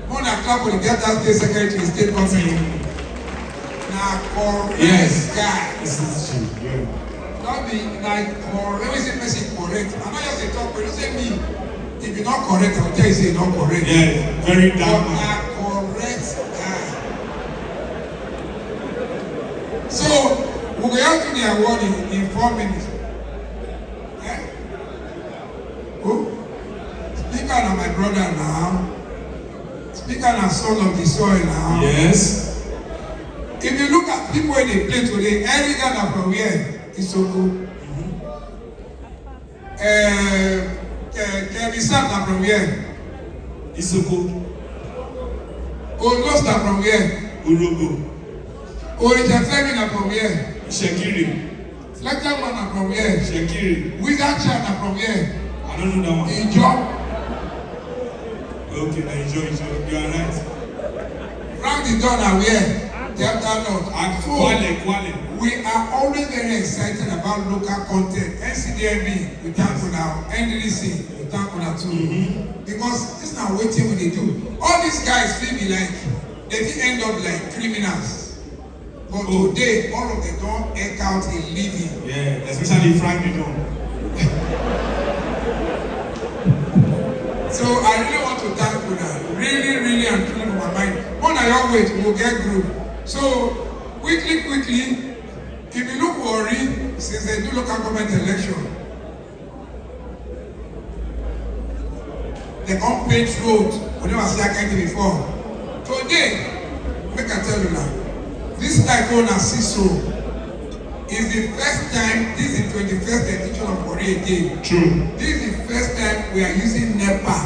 When I clap with the Delta State Secretary, State Government. Now correct guy. This is true. Yeah. Not be like correct. Let me say person correct. I'm not just a talk, but don't say me. If you're not correct, I'll tell you say you're not correct. Yeah, very dark But man. a correct guy. So we will have to the award in 4 minutes. Eh? Who? Speaker na my brother now. Speaker na son of the soil now. Yes. If you look at people when they play today, every guy na from here is so good. Kevin na from here. Isoko. Olos na from here. Urogo. OritseFemi na from here. Shekiri. Lecturer na from here. Shekiri. Wizard Chan na from here. I don't know that one. Ijo. Okay, I enjoy. You are right. Frank the Don na where? Delta North. And So Kwale. we are always very excited about local content. NCDMB, we thank you now. NDDC, we thank you now too. Because this is not waiting what they do. All these guys feel be like, they will end up like criminals. But today, all of them don't egg out a living. Yeah, especially Frank the Don. So I really want to thank you now. Really I don't wait, we'll get group. So, quickly, if you look Warri, since they do local government election, the unpaved road, we never see that kind before. Today, make I tell you now, this Lyqwyd Siso is the first time, this is the 21st edition of Warri again. True. This is the first time we are using NEPA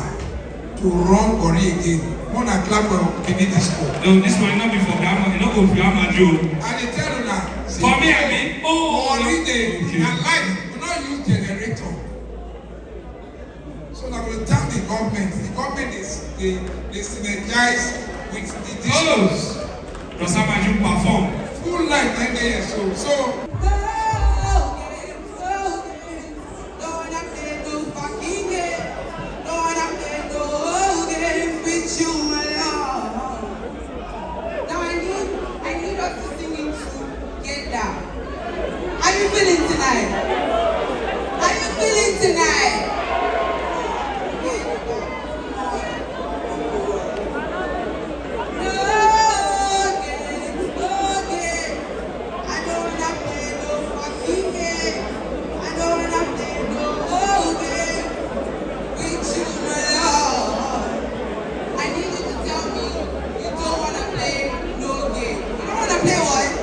to run Warri again. More than clap for Kennedy School. No, this might not be for Ghana, you know, go for Ghana, Joe. And they tell you now, For me, I mean, Warri okay. day, and light, we not use generator. So now we thank the government. The government is, they synergize with the Close. Rosama, you perform. full light 9 days. So How you feeling tonight? How you feeling tonight? No games. I don't wanna play no fucking game. I don't wanna play no game with you, my love. I need you to tell me you don't wanna play no game. You don't wanna play what?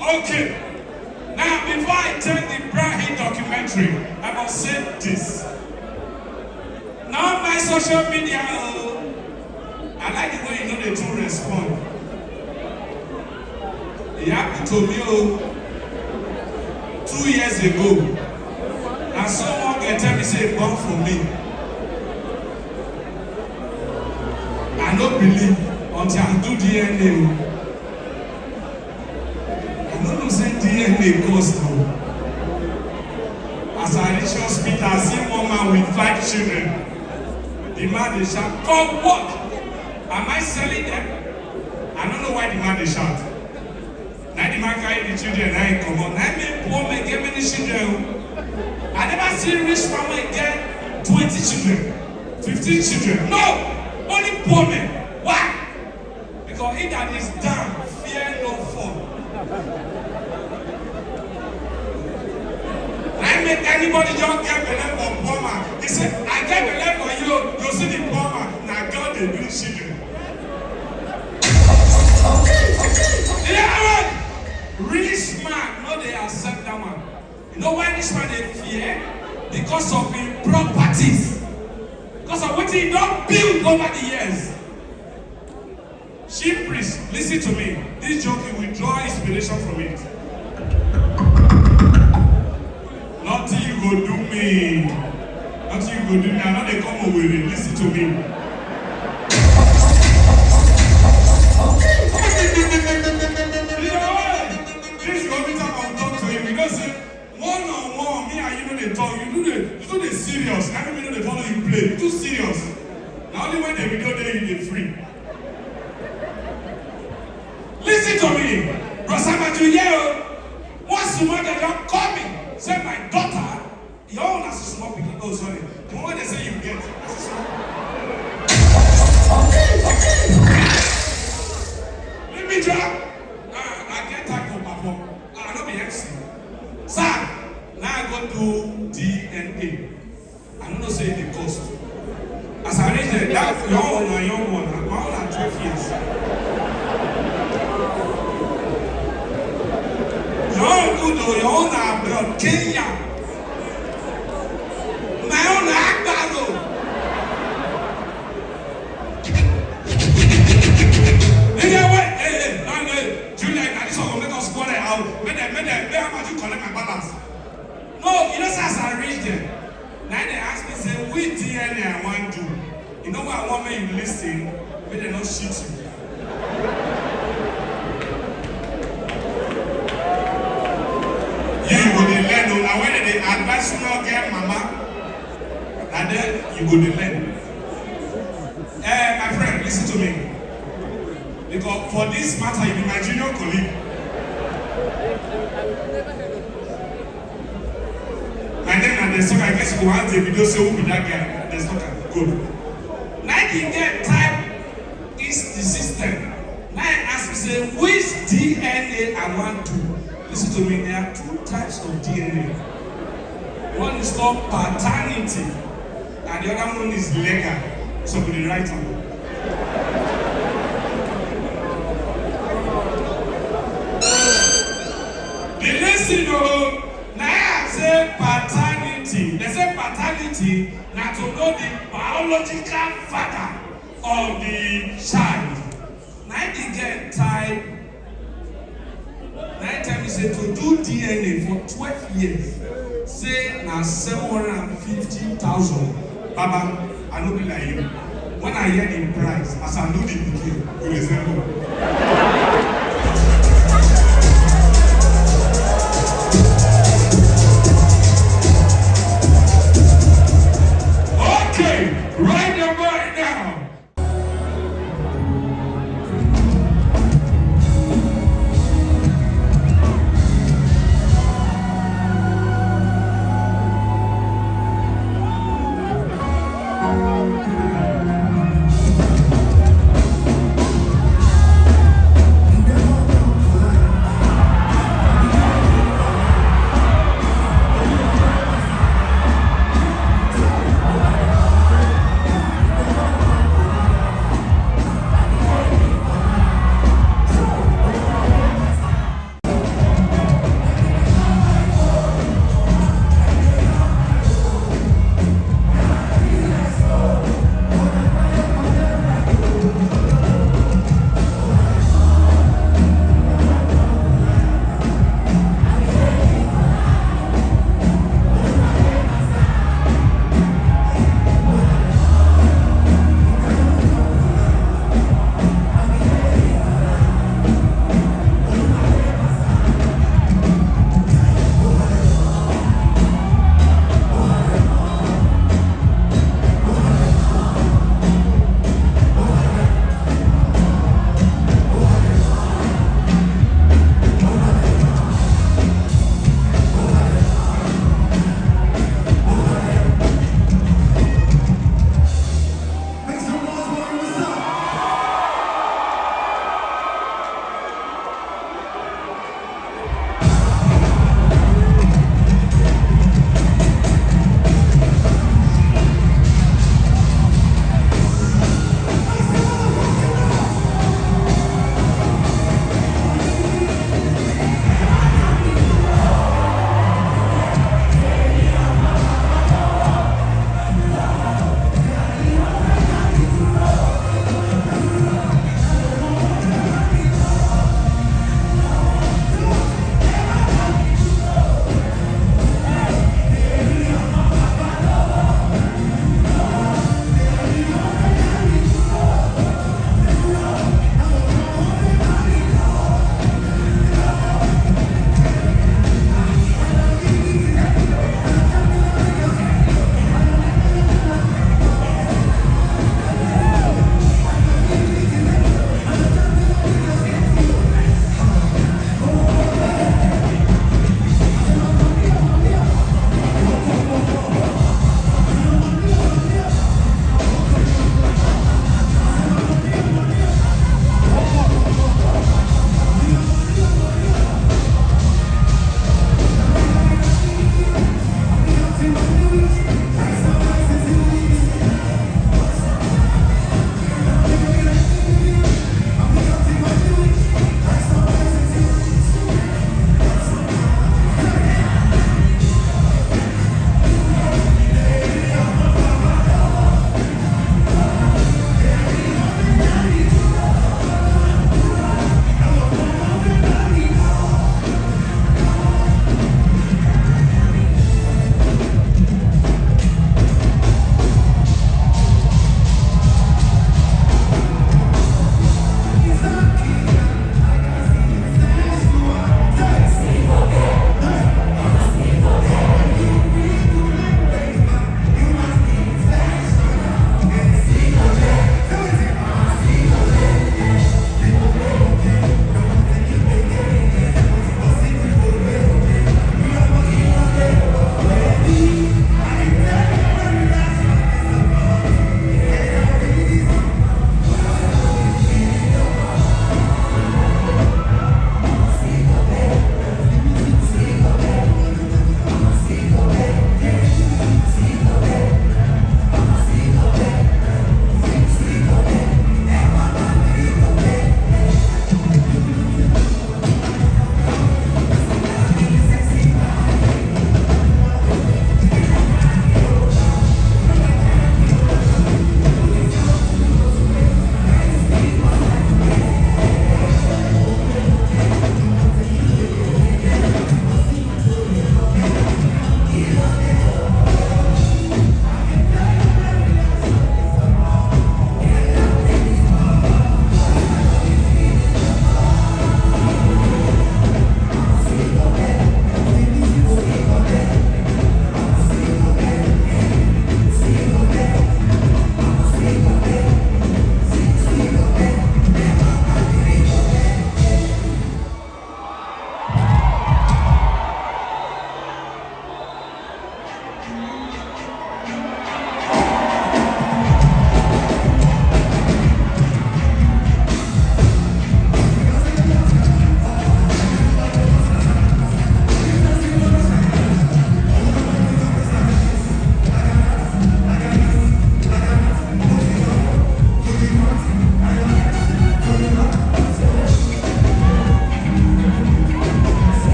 Okay. Now, before I take the Brahi documentary, I must say this. Now, my social media, I like the way you know they do respond. It happened to me 2 years ago. And someone can tell me, say, born for me. I don't believe until I do DNA. DNA cost though. As I reach hospital, I see one man with 5 children. The man they shout, for what? Am I selling them? I don't know why the man they shout. Now the man carry the children and I come on. Now me poor man get many children. I never see rich man get 20 children, 15 children. No! Only poor men. Why? Because he that is down, fear no fall. I make anybody just get belay for poor man. He said, I get belay for you, you see the poor man. Now God they bring children. Yeah, really smart, no they accept that one. You know why this man they fear? Because of his properties. Because of what he don't build over the years. Chief priest, listen to me. This joke will draw inspiration from it. Nothing you go do me. Nothing you go do me. I know they come over with it. Listen to me. This is the only time I'll talk to him because one-on-one, me and you know they talk. You do the serious. I don't even know they follow you play. You too serious. Now only when the video there you get free. Listen to me. Rosama, you hear? Once the mother don't call me. Say my daughter, your own as a small picking. Oh, sorry. The one they say you get as a small. Okay. Let me drop. I get time for perform. I know the MC. Sir, now I go to DNA. I don't know say the cost. As I reach there, that your own and young one, my own are 12 years. Your own good though, your own are abroad, Kenya. My own are Agbaro. Now when they advise you not get mama, and then you go to learn. My friend, listen to me. Because for this matter, you be my junior colleague. My name is Destalker. I guess you want the video say who be that guy. Destalker. Good. Now you get type is the system. Now I ask you say which DNA I want to. Listen to me. There are two types of DNA. One is called paternity, and the other one is legal. So we the right one. The lesson now I say paternity. They say paternity now to know the biological father of the child. Now they get type. Now time is say to do DNA for 12 years. Say now 750,000. Baba, I know be like you. When I hear the price, as I know the beginning, you resemble. Okay, right now, right now.